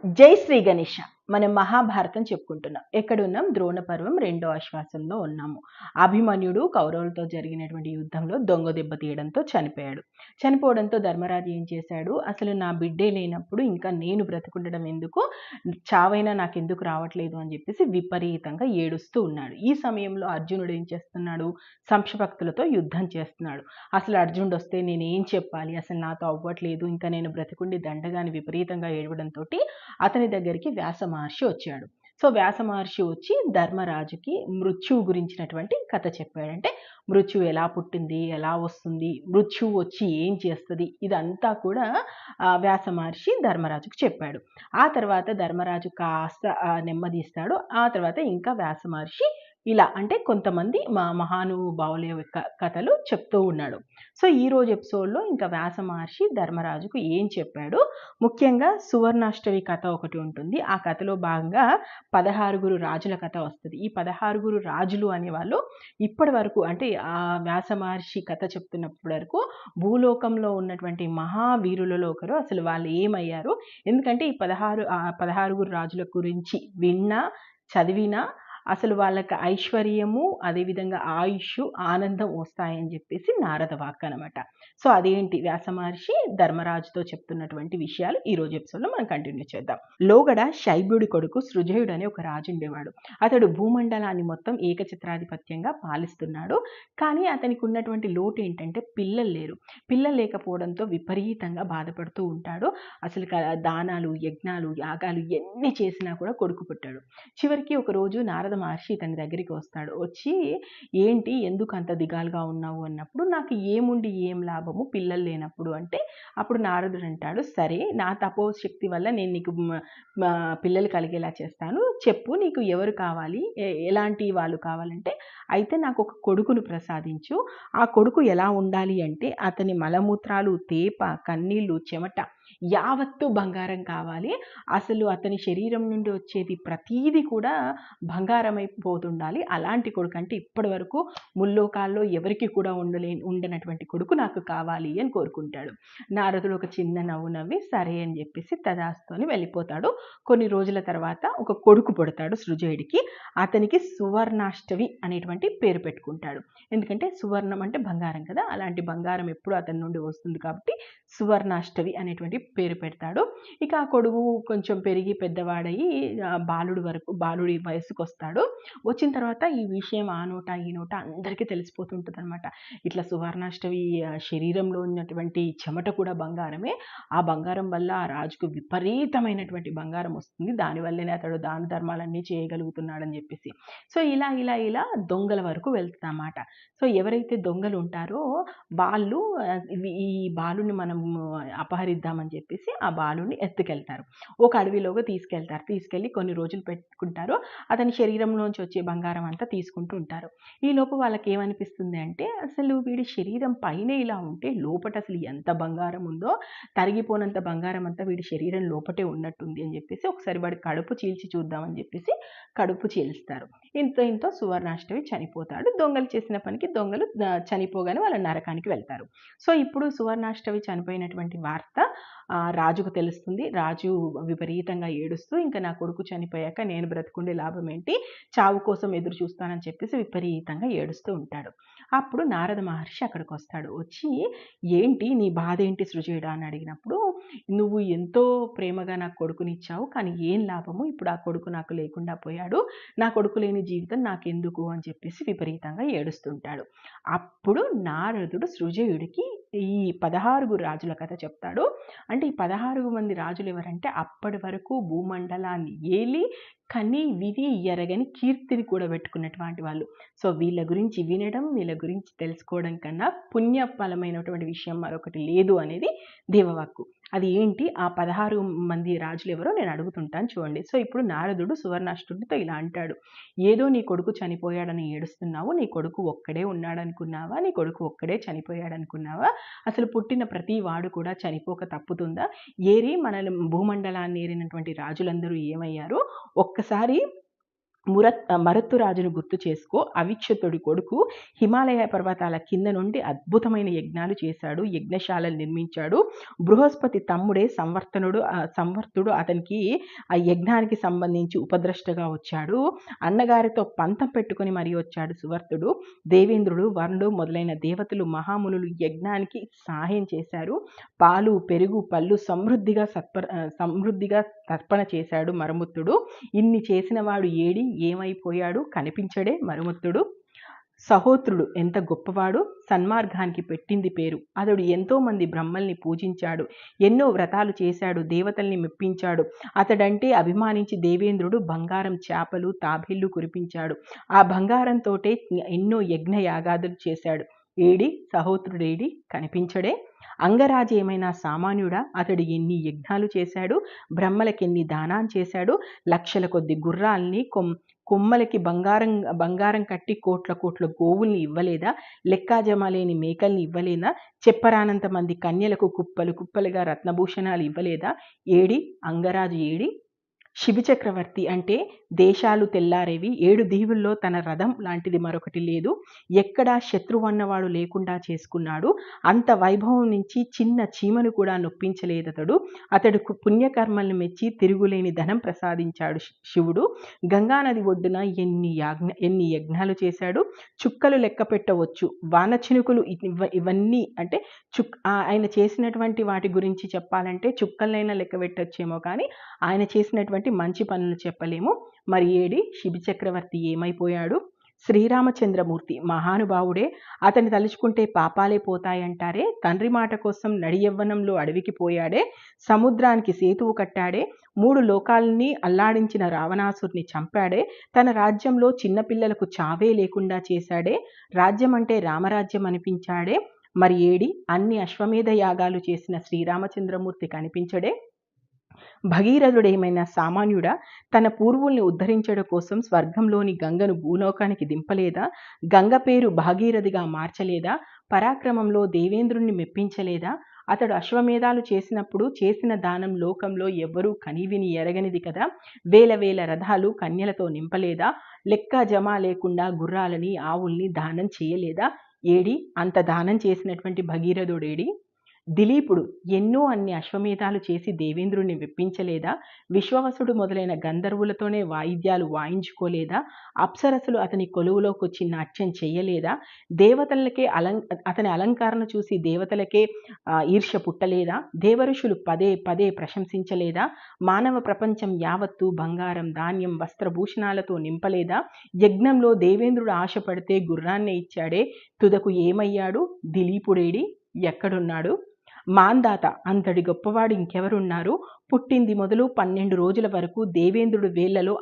జై శ్రీ గణేష. మనం మహాభారతం చెప్పుకుంటున్నాం. ఎక్కడున్నాం? ద్రోణ పర్వం 2వ ఆశ్వాసంలో ఉన్నాము. అభిమన్యుడు కౌరవులతో జరిగినటువంటి యుద్ధంలో దొంగ దెబ్బ తీయడంతో చనిపోయాడు. చనిపోవడంతో ధర్మరాజు ఏం చేశాడు? అసలు నా బిడ్డే లేనప్పుడు ఇంకా నేను బ్రతికుండడం ఎందుకు? చావైనా నాకెందుకు రావట్లేదు అని చెప్పేసి విపరీతంగా ఏడుస్తూ ఉన్నాడు. ఈ సమయంలో అర్జునుడు ఏం చేస్తున్నాడు? సంశభక్తులతో యుద్ధం చేస్తున్నాడు. అసలు అర్జునుడు వస్తే నేనేం చెప్పాలి? అసలు నాతో అవ్వట్లేదు, ఇంకా నేను బ్రతికుండి దండగాని విపరీతంగా ఏడవడంతో అతని దగ్గరికి వ్యాస మహర్షి వచ్చాడు. సో వ్యాస మహర్షి వచ్చి ధర్మరాజుకి మృత్యువు గురించినటువంటి కథ చెప్పాడు. అంటే మృత్యువు ఎలా పుట్టింది, ఎలా వస్తుంది, మృత్యువు వచ్చి ఏం చేస్తుంది, ఇదంతా కూడా వ్యాస మహర్షి ధర్మరాజుకు చెప్పాడు. ఆ తర్వాత ధర్మరాజు కాస్త నెమ్మదిస్తాడు. ఆ తర్వాత ఇంకా వ్యాస మహర్షి ఇలా అంటే కొంతమంది మహానుభావుల యొక్క కథలు చెప్తూ ఉన్నాడు. సో ఈ రోజు ఎపిసోడ్లో ఇంకా వ్యాస మహర్షి ధర్మరాజుకు ఏం చెప్పాడు, ముఖ్యంగా సువర్ణాష్టమి కథ ఒకటి ఉంటుంది. ఆ కథలో భాగంగా 16 రాజుల కథ వస్తుంది. ఈ 16 రాజులు అనేవాళ్ళు ఇప్పటి వరకు అంటే ఆ వ్యాస మహర్షి కథ చెప్తున్నప్పటి వరకు భూలోకంలో ఉన్నటువంటి మహావీరులలో ఒకరు. అసలు వాళ్ళు ఏమయ్యారు, ఎందుకంటే ఈ 16 రాజుల గురించి విన్నా చదివినా అసలు వాళ్ళకి ఐశ్వర్యము, అదేవిధంగా ఆయుష్, ఆనందం వస్తాయని చెప్పేసి నారద వాక్ అనమాట. సో అదేంటి వ్యాస మహర్షి ధర్మరాజుతో చెప్తున్నటువంటి విషయాలు ఈ రోజు ఎపిసోడ్లో మనం కంటిన్యూ చేద్దాం. లోగడ శైబ్యుడి కొడుకు సృజయుడు అనే ఒక రాజు ఉండేవాడు. అతడు భూమండలాన్ని మొత్తం ఏకఛత్రాధిపత్యంగా పాలిస్తున్నాడు. కానీ అతనికి ఉన్నటువంటి లోటు ఏంటంటే పిల్లలు లేరు. పిల్లలు లేకపోవడంతో విపరీతంగా బాధపడుతూ ఉంటాడు. అసలు దానాలు, యజ్ఞాలు, యాగాలు ఎన్ని చేసినా కూడా కొడుకు పుట్టాడు. చివరికి ఒక రోజు నారద మహర్షి తన దగ్గరికి వస్తాడు. వచ్చి ఏంటి ఎందుకు అంత దిగాలుగా ఉన్నావు అన్నప్పుడు, నాకు ఏముండి ఏం లాభము పిల్లలు లేనప్పుడు అంటే, అప్పుడు నారదుడు అంటాడు, సరే నా తపోశక్తి వల్ల నేను నీకు పిల్లలు కలిగేలా చేస్తాను, చెప్పు నీకు ఎవరు కావాలి, ఎలాంటి వాళ్ళు కావాలంటే, అయితే నాకు ఒక కొడుకును ప్రసాదించు. ఆ కొడుకు ఎలా ఉండాలి అంటే అతని మలమూత్రాలు, తేప, కన్నీళ్ళు, చెమట యావత్తు బంగారం కావాలి. అసలు అతని శరీరం నుండి వచ్చేది ప్రతీది కూడా బంగారమైపోతుండాలి. అలాంటి కొడుకు అంటే ఇప్పటి వరకు ముల్లోకాల్లో ఎవరికి కూడా ఉండనటువంటి కొడుకు నాకు కావాలి అని కోరుకుంటాడు. నారదుడు ఒక చిన్న నవ్వు నవ్వి సరే అని చెప్పేసి తదాస్తుని వెళ్ళిపోతాడు. కొన్ని రోజుల తర్వాత ఒక కొడుకు పుడతాడు సృజయుడికి. అతనికి సువర్ణాష్టవి అనేటువంటి పేరు పెట్టుకుంటాడు. ఎందుకంటే సువర్ణం అంటే బంగారం కదా, అలాంటి బంగారం ఎప్పుడు అతని నుండి వస్తుంది కాబట్టి సువర్ణాష్టవి అనేటువంటి పేరు పెడతాడు. ఇక ఆ కొడుకు కొంచెం పెరిగి పెద్దవాడయి బాలుడి వయసుకు వస్తాడు. వచ్చిన తర్వాత ఈ విషయం ఆ నోట ఈ నోట అందరికీ తెలిసిపోతుంటుంది అనమాట. ఇట్లా సువర్ణాష్టవి శరీరంలో ఉన్నటువంటి చెమట కూడా బంగారమే. ఆ బంగారం వల్ల ఆ రాజుకు విపరీతమైనటువంటి బంగారం వస్తుంది. దానివల్లనే అతడు దాన ధర్మాలన్నీ చేయగలుగుతున్నాడని చెప్పేసి. సో ఇలా ఇలా ఇలా దొంగల వరకు వెళ్తుందన్నమాట. సో ఎవరైతే దొంగలు ఉంటారో వాళ్ళు ఈ బాలుని మనం అపహరిద్దామని చెప్పేసి ఆ బాలుని ఎత్తుకెళ్తారు. ఒక అడవిలోకి తీసుకెళ్తారు. తీసుకెళ్ళి కొన్ని రోజులు పెట్టుకుంటారు. అతని శరీరంలోంచి వచ్చే బంగారం అంతా తీసుకుంటూ ఉంటారు. ఈ లోపు వాళ్ళకి ఏమనిపిస్తుంది అంటే, అసలు వీడి శరీరం పైన ఇలా ఉంటే లోపట అసలు ఎంత బంగారం ఉందో, తరిగిపోనంత బంగారం అంతా వీడి శరీరం లోపటే ఉన్నట్టుంది అని చెప్పేసి ఒకసారి వాడి కడుపు చీల్చి చూద్దామని చెప్పేసి కడుపు చీల్స్తారు. ఇంతో సువర్ణాష్టమి చనిపోతాడు. దొంగలు చేసిన పనికి దొంగలు చనిపోగానే వాళ్ళ నరకానికి వెళ్తారు. సో ఇప్పుడు సువర్ణాష్టమి చనిపోయినటువంటి వార్త రాజుకు తెలుస్తుంది. రాజు విపరీతంగా ఏడుస్తూ, ఇంకా నా కొడుకు చనిపోయాక నేను బ్రతుకుండే లాభం ఏంటి, చావు కోసం ఎదురు చూస్తానని చెప్పేసి విపరీతంగా ఏడుస్తూ ఉంటాడు. అప్పుడు నారద మహర్షి అక్కడికి వస్తాడు. వచ్చి ఏంటి నీ బాధ ఏంటి సృజయుడా అని అడిగినప్పుడు, నువ్వు ఎంతో ప్రేమగా నాకు కొడుకునిచ్చావు, కానీ ఏం లాభము, ఇప్పుడు ఆ కొడుకు నాకు లేకుండా పోయాడు, నా కొడుకు లేని జీవితం నాకెందుకు అని చెప్పేసి విపరీతంగా ఏడుస్తుంటాడు. అప్పుడు నారదుడు సృజయుడికి ఈ 16 రాజుల కథ చెప్తాడు. అంటే ఈ 16 మంది రాజులు ఎవరంటే అప్పటి వరకు భూమండలాన్ని ఏలి కని విని ఎరగని కీర్తిని కూడా పెట్టుకున్నటువంటి వాళ్ళు. సో వీళ్ళ గురించి వినడం, వీళ్ళ గురించి తెలుసుకోవడం కన్నా పుణ్యఫలమైనటువంటి విషయం మరొకటి లేదు అనేది దేవవాక్కు. అది ఏంటి ఆ 16 మంది రాజులు ఎవరో నేను అడుగుతుంటాను చూడండి. సో ఇప్పుడు నారదుడు సువర్ణాష్టుడితో ఇలా అంటాడు, ఏదో నీ కొడుకు చనిపోయాడని ఏడుస్తున్నావు, నీ కొడుకు ఒక్కడే ఉన్నాడనుకున్నావా, నీ కొడుకు ఒక్కడే చనిపోయాడనుకున్నావా, అసలు పుట్టిన ప్రతి వాడు కూడా చనిపోక తప్పుతుందా, ఏరి మన భూమండలాన్ని ఏరినటువంటి రాజులందరూ ఏమయ్యారు, ఒక్కసారి మరత్తు రాజును గుర్తు చేసుకో. అవిక్షతుడి కొడుకు హిమాలయ పర్వతాల కింద నుండి అద్భుతమైన యజ్ఞాలు చేశాడు, యజ్ఞశాలలు నిర్మించాడు. బృహస్పతి తమ్ముడే సంవర్తుడు అతనికి ఆ యజ్ఞానికి సంబంధించి ఉపద్రష్టగా వచ్చాడు. అన్నగారితో పంతం పెట్టుకొని మరీ వచ్చాడు సువర్తుడు. దేవేంద్రుడు, వరుణుడు మొదలైన దేవతలు, మహామునులు యజ్ఞానికి సహాయం చేశారు. పాలు, పెరుగు, పళ్ళు సమృద్ధిగా తర్పణ చేశాడు మరుముత్తుడు. ఇన్ని చేసిన వాడు ఏడి ఏమైపోయాడు, కనిపించడే మరుముత్తుడు. సహోత్రుడు ఎంత గొప్పవాడు, సన్మార్గానికి పెట్టింది పేరు. అతడు ఎంతో మంది బ్రహ్మల్ని పూజించాడు, ఎన్నో వ్రతాలు చేశాడు, దేవతల్ని మెప్పించాడు. అతడంటే అభిమానించి దేవేంద్రుడు బంగారం చేపలు తాబేళ్లు కురిపించాడు. ఆ బంగారంతోటే ఎన్నో యజ్ఞ యాగాదులు చేశాడు. ఏడి సహోత్రుడేడి, కనిపించడే. అంగరాజు ఏమైనా సామాన్యుడా, అతడు ఎన్ని యజ్ఞాలు చేశాడు, బ్రహ్మలకెన్ని దానాలు చేశాడు. లక్షల కొద్ది గుర్రాల్ని, కొమ్మలకి బంగారం కట్టి కోట్ల కోట్ల గోవుల్ని ఇవ్వలేదా, లెక్కాజమాలేని మేకల్ని ఇవ్వలేదా, చెప్పరానంత మంది కన్యలకు కుప్పలు కుప్పలుగా రత్నభూషణాలు ఇవ్వలేదా. AD అంగరాజు AD. శిబిచక్రవర్తి అంటే దేశాలు తెల్లారేవి, 7 దీవుల్లో తన రథం లాంటిది మరొకటి లేదు. ఎక్కడా శత్రువన్నవాడు లేకుండా చేసుకున్నాడు. అంత వైభవం నుంచి చిన్న చీమను కూడా నొప్పించలేదతడు. అతడు పుణ్యకర్మల్ని మెచ్చి తిరుగులేని ధనం ప్రసాదించాడు శివుడు. గంగానది ఒడ్డున ఎన్ని యజ్ఞాలు చేశాడు. చుక్కలు లెక్క పెట్టవచ్చు, వానచినుకులు. ఇవన్నీ అంటే ఆయన చేసినటువంటి వాటి గురించి చెప్పాలంటే చుక్కలైనా లెక్క పెట్టొచ్చేమో, కానీ ఆయన చేసినటువంటి మంచి పనులు చెప్పలేము. మరి ఏడి శిబిచక్రవర్తి ఏమైపోయాడు. శ్రీరామచంద్రమూర్తి మహానుభావుడే, అతన్ని తలుచుకుంటే పాపాలే పోతాయంటారే. తండ్రి మాట కోసం నడియవ్వనంలో అడవికి పోయాడే, సముద్రానికి సేతువు కట్టాడే, 3 లోకాలని అల్లాడించిన రావణాసుర్ని చంపాడే, తన రాజ్యంలో చిన్నపిల్లలకు చావే లేకుండా చేశాడే, రాజ్యం అంటే రామరాజ్యం అనిపించాడే. మరి ఏడి అన్ని అశ్వమేధ యాగాలు చేసిన శ్రీరామచంద్రమూర్తి కనిపించడే. భగీరథుడేమైనా సామాన్యుడా, తన పూర్వుల్ని ఉద్ధరించడం కోసం స్వర్గంలోని గంగను భూలోకానికి దింపలేదా, గంగ పేరు భాగీరథిగా మార్చలేదా, పరాక్రమంలో దేవేంద్రుణ్ణి మెప్పించలేదా. అతడు అశ్వమేధాలు చేసినప్పుడు చేసిన దానం లోకంలో ఎవ్వరూ కనివిని ఎరగనిది కదా. వేల రథాలు కన్యలతో నింపలేదా, లెక్క జమా లేకుండా గుర్రాలని ఆవుల్ని దానం చేయలేదా. ఏడి అంత దానం చేసినటువంటి భగీరథుడేడి. దిలీపుడు ఎన్నో అన్ని అశ్వమేధాలు చేసి దేవేంద్రుణ్ణి మెప్పించలేదా. విశ్వవసుడు మొదలైన గంధర్వులతోనే వాయిద్యాలు వాయించుకోలేదా. అప్సరసులు అతని కొలువులోకొచ్చి నాట్యం చేయలేదా. దేవతలకే అతని అలంకరణ చూసి దేవతలకే ఈర్ష్య పుట్టలేదా. దేవఋషులు పదే పదే ప్రశంసించలేదా. మానవ ప్రపంచం యావత్తు బంగారం, ధాన్యం, వస్త్రభూషణాలతో నింపలేదా. యజ్ఞంలో దేవేంద్రుడు ఆశపడితే గుర్రాన్నే ఇచ్చాడే, తుదకు ఏమయ్యాడు. దిలీపుడేడి, ఎక్కడున్నాడు. మాందాత అంతటి గొప్పవాడు ఇంకెవరున్నారు. పుట్టింది మొదలు 12 రోజుల వరకు దేవేంద్రుడు వేళ్లలో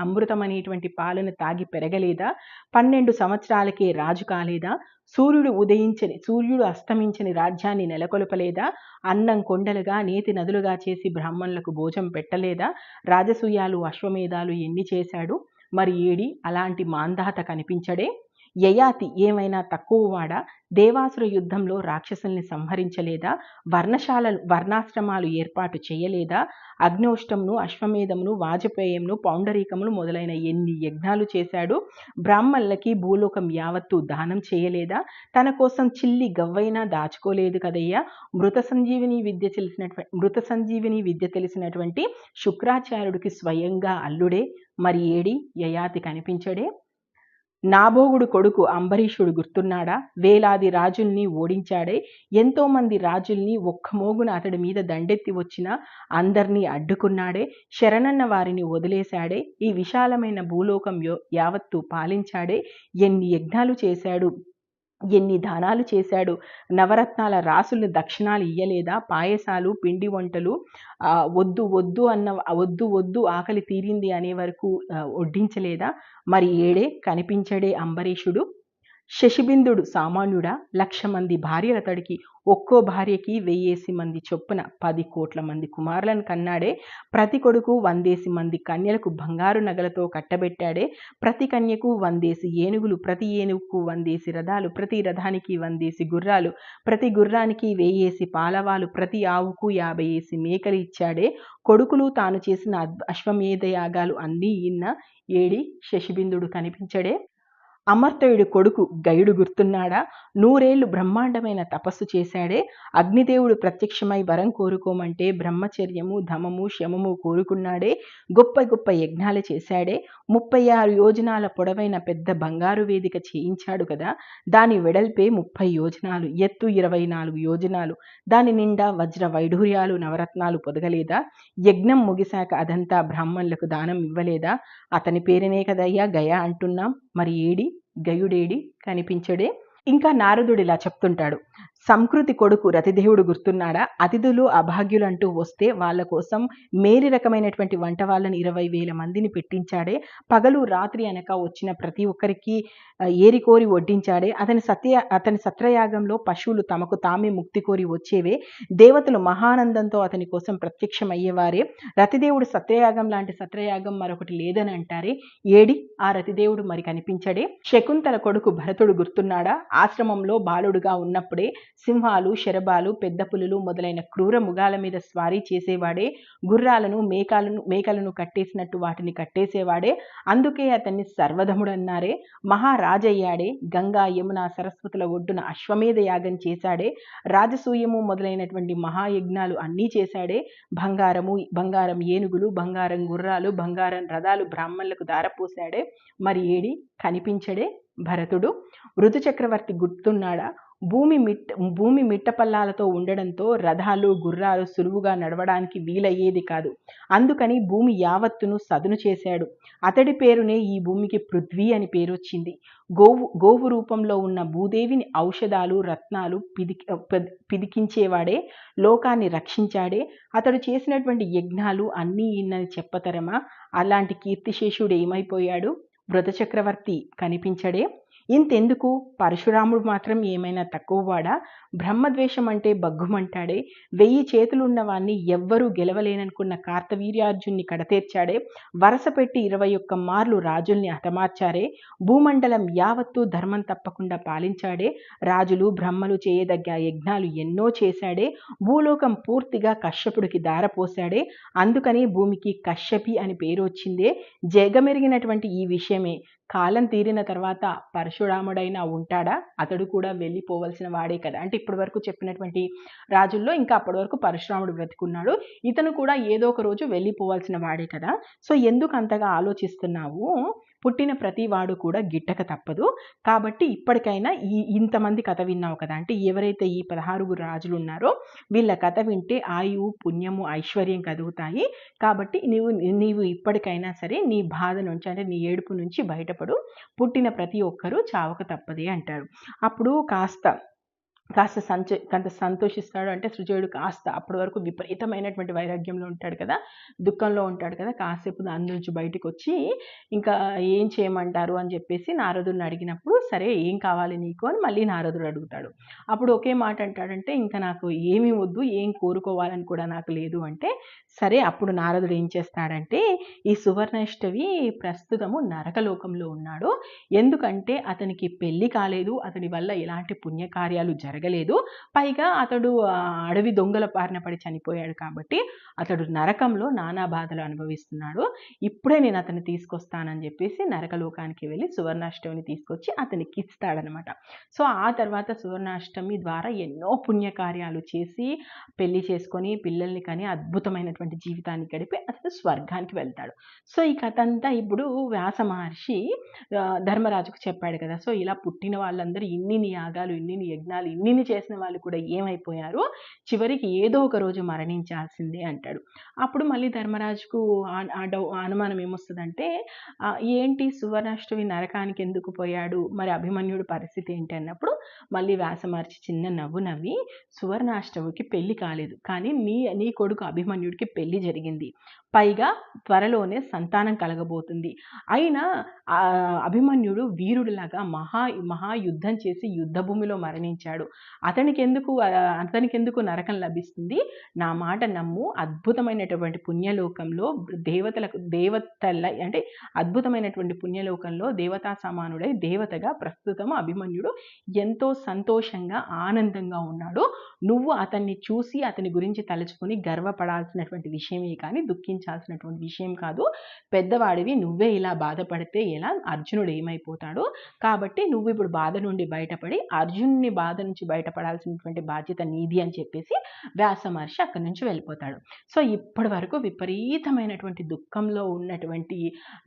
అమృతమనేటువంటి పాలను తాగి పెరగలేదా. 12 సంవత్సరాలకే రాజు కాలేదా. సూర్యుడు అస్తమించని రాజ్యాన్ని నెలకొల్పలేదా. అన్నం కొండలుగా నేతి నదులుగా చేసి బ్రాహ్మణులకు భోజనం పెట్టలేదా. రాజసూయాలు అశ్వమేధాలు ఎన్ని చేశాడు. మరి ఏడి అలాంటి మాందాత కనిపించడే. యయాతి ఏమైనా తక్కువవాడా, దేవాసుర యుద్ధంలో రాక్షసుల్ని సంహరించలేదా. వర్ణాశ్రమాలు ఏర్పాటు చేయలేదా. అగ్నోష్టమును, అశ్వమేధమును, వాజపేయంను, పౌండరీకమును మొదలైన ఎన్ని యజ్ఞాలు చేశాడు. బ్రాహ్మణులకి భూలోకం యావత్తు దానం చేయలేదా. తన కోసం చిల్లి గవ్వైనా దాచుకోలేదు కదయ్యా. మృత సంజీవిని విద్య తెలిసినటువంటి శుక్రాచార్యుడికి స్వయంగా అల్లుడే. మరి ఏడి యయాతి కనిపించడే. నాభోగుడు కొడుకు అంబరీషుడు గుర్తున్నాడా. వేలాది రాజుల్ని ఓడించాడే. ఎంతో మంది రాజుల్ని ఒక్కమోగున అతడి మీద దండెత్తి వచ్చినా అందర్నీ అడ్డుకున్నాడే. శరణన్న వారిని వదిలేశాడే. ఈ విశాలమైన భూలోకం యావత్తు పాలించాడే. ఎన్ని యజ్ఞాలు చేశాడు, ఎన్ని దానాలు చేశాడు. నవరత్నాల రాసులు దక్షిణాలు ఇయ్యలేదా. పాయసాలు, పిండి వంటలు వద్దు ఆకలి తీరింది అనే వరకు వడ్డించలేదా. మరి ఏడే కనిపించడే అంబరీషుడు. శశిబిందుడు సామాన్యుడా? 1,00,000 మంది భార్యలతడికి ఒక్కో భార్యకి 1,000 మంది చొప్పున 10 కోట్ల మంది కుమారులను కన్నాడే. ప్రతి కొడుకు 100 మంది కన్యలకు బంగారు నగలతో కట్టబెట్టాడే. ప్రతి కన్యకు 100 ఏనుగులు, ప్రతి ఏనుగుకు 100 రథాలు, ప్రతి రథానికి 100 గుర్రాలు, ప్రతి గుర్రానికి 100 పాలవాలు, ప్రతి ఆవుకు 50 మేకలు ఇచ్చాడే. కొడుకులు తాను చేసిన అశ్వమేధ యాగాలు అన్నీ ఇన్న ఏడి శశిబిందుడు కనిపించడే. అమర్త్యుడి కొడుకు గయుడు గుర్తున్నాడా? 100 ఏళ్లు బ్రహ్మాండమైన తపస్సు చేశాడే. అగ్నిదేవుడు ప్రత్యక్షమై వరం కోరుకోమంటే బ్రహ్మచర్యము, ధమము, శమము కోరుకున్నాడే. గొప్ప గొప్ప యజ్ఞాలు చేశాడే. 36 యోజనాల పొడవైన పెద్ద బంగారు వేదిక చేయించాడు కదా. దాని వెడల్పే 30 యోజనాలు, ఎత్తు 24 యోజనాలు. దాని నిండా వజ్ర వైఢూర్యాలు, నవరత్నాలు పొదగలేదా? యజ్ఞం ముగిశాక అదంతా బ్రాహ్మణులకు దానం ఇవ్వలేదా? అతని పేరునే కదయ్యా గయ అంటున్నాం. మరి ఏడి గయుడేడి కనిపించడే. ఇంకా నారదుడు ఇలా చెప్తుంటాడు. సంకృతి కొడుకు రతిదేవుడు గుర్తున్నాడా? అతిథులు అభాగ్యులంటూ వస్తే వాళ్ళ కోసం మేలి రకమైనటువంటి వంట వాళ్ళని 20,000 మందిని పెట్టించాడే. పగలు రాత్రి అనక వచ్చిన ప్రతి ఒక్కరికి ఏరి కోరి వడ్డించాడే. అతని సత్రయాగంలో పశువులు తమకు తామే ముక్తి కోరి వచ్చేవే. దేవతలు మహానందంతో అతని కోసం ప్రత్యక్షమయ్యేవారే. రతిదేవుడు సత్రయాగం లాంటి సత్రయాగం మరొకటి లేదని అంటారే. ఏడి ఆ రతిదేవుడు మరి కనిపించడే. శకుంతల కొడుకు భరతుడు గుర్తున్నాడా? ఆశ్రమంలో బాలుడుగా ఉన్నప్పుడే సింహాలు, శరభాలు, పెద్ద పులులు మొదలైన క్రూర మృగాల మీద స్వారీ చేసేవాడే. గుర్రాలను, మేకలను కట్టేసినట్టు వాటిని కట్టేసేవాడే. అందుకే అతన్ని సర్వధముడన్నారే. మహారాజయ్యాడే. గంగా, యమున, సరస్వతుల ఒడ్డున అశ్వమేధ యాగం చేశాడే. రాజసూయము మొదలైనటువంటి మహాయజ్ఞాలు అన్నీ చేశాడే. బంగారం ఏనుగులు, బంగారం గుర్రాలు, బంగారం రథాలు బ్రాహ్మణులకు దారపోశాడే. మరి ఏడి కనిపించడే భరతుడు. ఋతు చక్రవర్తి గుర్తున్నాడా? భూమి మిట్టపల్లాలతో ఉండడంతో రథాలు, గుర్రాలు సులువుగా నడవడానికి వీలయ్యేది కాదు. అందుకని భూమి యావత్తును సదును చేశాడు. అతడి పేరునే ఈ భూమికి పృథ్వీ అని పేరొచ్చింది. గోవు రూపంలో ఉన్న భూదేవిని ఔషధాలు, రత్నాలు పిదికించేవాడే. లోకాన్ని రక్షించాడే. అతడు చేసినటువంటి యజ్ఞాలు అన్నీ ఇన్నని చెప్పతరమా? అలాంటి కీర్తిశేషుడు ఏమైపోయాడు? వృత చక్రవర్తి కనిపించడే. ఇంతెందుకు, పరశురాముడు మాత్రం ఏమైనా తక్కువవాడా? బ్రహ్మద్వేషం అంటే బగ్గుమంటాడే. 1000 చేతులున్న వాణ్ణి ఎవ్వరూ గెలవలేననుకున్న కార్తవీర్యార్జున్ని కడతేర్చాడే. వరస పెట్టి 21 మార్లు రాజుల్ని హతమార్చారే. భూమండలం యావత్తూ ధర్మం తప్పకుండా పాలించాడే. రాజులు, బ్రహ్మలు చేయదగ్గ యజ్ఞాలు ఎన్నో చేశాడే. భూలోకం పూర్తిగా కశ్యపుడికి దారపోశాడే. అందుకని భూమికి కశ్యపి అని పేరు వచ్చిందే. జగమెరిగినటువంటి ఈ విషయమే. కాలం తీరిన తర్వాత పరశురాముడైనా ఉంటాడా? అతడు కూడా వెళ్ళిపోవలసిన వాడే కదా. అంటే ఇప్పటి వరకు చెప్పినటువంటి రాజుల్లో ఇంకా అప్పటి వరకు పరశురాముడు బ్రతికున్నాడు. ఇతను కూడా ఏదో ఒక రోజు వెళ్ళిపోవాల్సిన వాడే కదా. సో ఎందుకు అంతగా ఆలోచిస్తున్నావు? పుట్టిన ప్రతి వాడు కూడా గిట్టక తప్పదు. కాబట్టి ఇప్పటికైనా ఇంతమంది కథ విన్నావు కదా. అంటే ఎవరైతే ఈ 16 రాజులు ఉన్నారో వీళ్ళ కథ వింటే ఆయువు, పుణ్యము, ఐశ్వర్యం కలుగుతాయి. కాబట్టి నీవు ఇప్పటికైనా సరే నీ బాధ నుంచి, అంటే నీ ఏడుపు నుంచి బయటపడు. పుట్టిన ప్రతి ఒక్కరూ చావక తప్పదే అంటారు. అప్పుడు కాస్త సంతోషిస్తాడు. అంటే సృజయుడు కాస్త అప్పటి వరకు విపరీతమైనటువంటి వైరాగ్యంలో ఉంటాడు కదా, దుఃఖంలో ఉంటాడు కదా. కాసేపు దాని నుంచి బయటకు వచ్చి ఇంకా ఏం చేయమంటారు అని చెప్పేసి నారదుడిని అడిగినప్పుడు, సరే ఏం కావాలి నీకు అని మళ్ళీ నారదుడు అడుగుతాడు. అప్పుడు ఒకే మాట అంటాడంటే, ఇంకా నాకు ఏమీ వద్దు, ఏం కోరుకోవాలని కూడా నాకు లేదు అంటే, సరే అప్పుడు నారదుడు ఏం చేస్తాడంటే, ఈ సువర్ణాష్టమి ప్రస్తుతము నరకలోకంలో ఉన్నాడు. ఎందుకంటే అతనికి పెళ్లి కాలేదు, అతని వల్ల ఎలాంటి పుణ్యకార్యాలు జరగలేదు. పైగా అతడు అడవి దొంగల బారిన పడి చనిపోయాడు. కాబట్టి అతడు నరకంలో నానా బాధలు అనుభవిస్తున్నాడు. ఇప్పుడే నేను అతన్ని తీసుకొస్తానని చెప్పేసి నరకలోకానికి వెళ్ళి సువర్ణాష్టమిని తీసుకొచ్చి అతనికి ఇస్తాడనమాట. సో ఆ తర్వాత సువర్ణాష్టమి ద్వారా ఎన్నో పుణ్యకార్యాలు చేసి పెళ్లి చేసుకొని పిల్లల్ని కానీ అద్భుతమైనటువంటి జీవితాన్ని గడిపి అతను స్వర్గానికి వెళ్తాడు. సో ఈ కథ అంతా ఇప్పుడు వ్యాస మహర్షి ధర్మరాజుకు చెప్పాడు కదా. సో ఇలా పుట్టిన వాళ్ళందరూ ఇన్ని యాగాలు, ఇన్ని యజ్ఞాలు, ఇన్ని చేసిన వాళ్ళు కూడా ఏమైపోయారు? చివరికి ఏదో ఒక రోజు మరణించాల్సిందే అంటాడు. అప్పుడు మళ్ళీ ధర్మరాజుకు అనుమానం ఏమొస్తుందంటే, ఏంటి సువర్ణాష్టమి నరకానికి ఎందుకు పోయాడు, మరి అభిమన్యుడు పరిస్థితి ఏంటి అన్నప్పుడు మళ్ళీ వ్యాస మహర్షి చిన్న నవ్వు నవ్వి, సువర్ణాష్టమికి పెళ్లి కాలేదు, కానీ నీ కొడుకు అభిమన్యుడికి పెళ్లి జరిగింది. పైగా త్వరలోనే సంతానం కలగబోతుంది. అయినా అభిమన్యుడు వీరుడిలాగా మహాయుద్ధం చేసి యుద్ధ భూమిలో మరణించాడు. అతనికెందుకు నరకం లభిస్తుంది? నా మాట నమ్ము, అద్భుతమైనటువంటి పుణ్యలోకంలో అంటే అద్భుతమైనటువంటి పుణ్యలోకంలో దేవతా సమానుడై దేవతగా ప్రస్తుతం అభిమన్యుడు ఎంతో సంతోషంగా ఆనందంగా ఉన్నాడు. నువ్వు అతన్ని చూసి అతని గురించి తలుచుకొని గర్వపడాల్సినటువంటి విషయమే కానీ దుఃఖించాల్సినటువంటి విషయం కాదు. పెద్దవాడివి, నువ్వే ఇలా బాధపడితే ఎలా? అర్జునుడు ఏమైపోతాడు? కాబట్టి నువ్వు ఇప్పుడు బాధ నుండి బయటపడి అర్జునుని బాధ నుంచి బయటపడాల్సినటువంటి బాధ్యత నీది అని చెప్పేసి వ్యాస మహర్షి అక్కడి నుంచి వెళ్ళిపోతాడు. సో ఇప్పటి వరకు విపరీతమైనటువంటి దుఃఖంలో ఉన్నటువంటి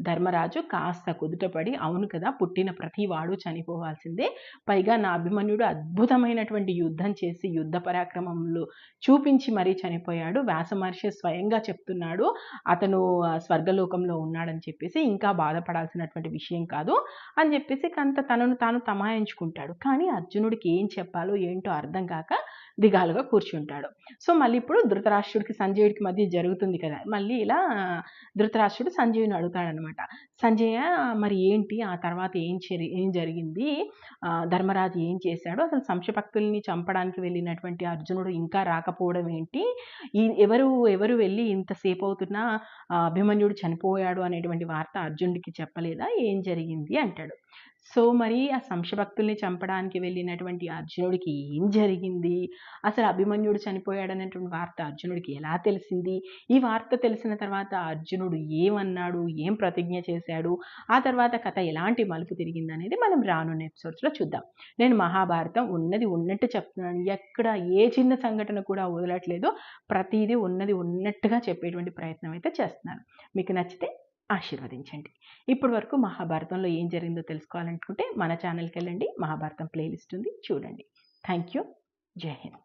ధర్మరాజు కాస్త కుదుటపడి, అవును కదా, పుట్టిన ప్రతి వాడు చనిపోవాల్సిందే, పైగా నా అభిమన్యుడు అద్భుతమైనటువంటి యుద్ధం చేసి యుద్ధ పరాక్రమంలో చూపించి మరీ చనిపోయాడు. వ్యాస మహర్షి స్వయంగా చెప్తున్నాడు అతను స్వర్గలోకంలో ఉన్నాడని చెప్పేసి, ఇంకా బాధపడాల్సినటువంటి విషయం కాదు అని చెప్పేసి తనను తాను తమాయించుకుంటాడు. కానీ అర్జునుడికి ఏం చెప్పాలో ఏంటో అర్థం కాక దిగాలుగా కూర్చుంటాడు. సో మళ్ళీ ఇప్పుడు ధృతరాష్ట్రుడికి సంజయుడికి మధ్య జరుగుతుంది కదా, మళ్ళీ ఇలా ధృతరాష్ట్రుడు సంజయుని అడుగుతాడనమాట. సంజయ, మరి ఏంటి ఆ తర్వాత ఏం జరిగింది? ధర్మరాజు ఏం చేశాడు? అసలు సంశయభక్తుల్ని చంపడానికి వెళ్ళినటువంటి అర్జునుడు ఇంకా రాకపోవడం ఏంటి? ఎవరు వెళ్ళి ఇంతసేపు అవుతున్నా అభిమన్యుడు చనిపోయాడు అనేటువంటి వార్త అర్జునుడికి చెప్పలేదా? ఏం జరిగింది అంటాడు. సో మరి ఆ సంశయభక్తుల్ని చంపడానికి వెళ్ళినటువంటి అర్జునుడికి ఏం జరిగింది? అసలు అభిమన్యుడు చనిపోయాడు అనేటువంటి వార్త అర్జునుడికి ఎలా తెలిసింది? ఈ వార్త తెలిసిన తర్వాత అర్జునుడు ఏమన్నాడు? ఏం ప్రతిజ్ఞ చేశాడు? ఆ తర్వాత కథ ఎలాంటి మలుపు తిరిగింది అనేది మనం రానున్న ఎపిసోడ్స్లో చూద్దాం. నేను మహాభారతం ఉన్నది ఉన్నట్టు చెప్తున్నాను. ఎక్కడ ఏ చిన్న సంఘటన కూడా వదలట్లేదు. ప్రతిదీ ఉన్నది ఉన్నట్టుగా చెప్పేటువంటి ప్రయత్నం అయితే చేస్తున్నాను. మీకు నచ్చితే ఆశీర్వదించండి. ఇప్పటి వరకు మహాభారతంలో ఏం జరిగిందో తెలుసుకోవాలనుకుంటే మన ఛానల్కి వెళ్ళండి. మహాభారతం ప్లేలిస్ట్ ఉంది, చూడండి. Thank you. జై హింద్.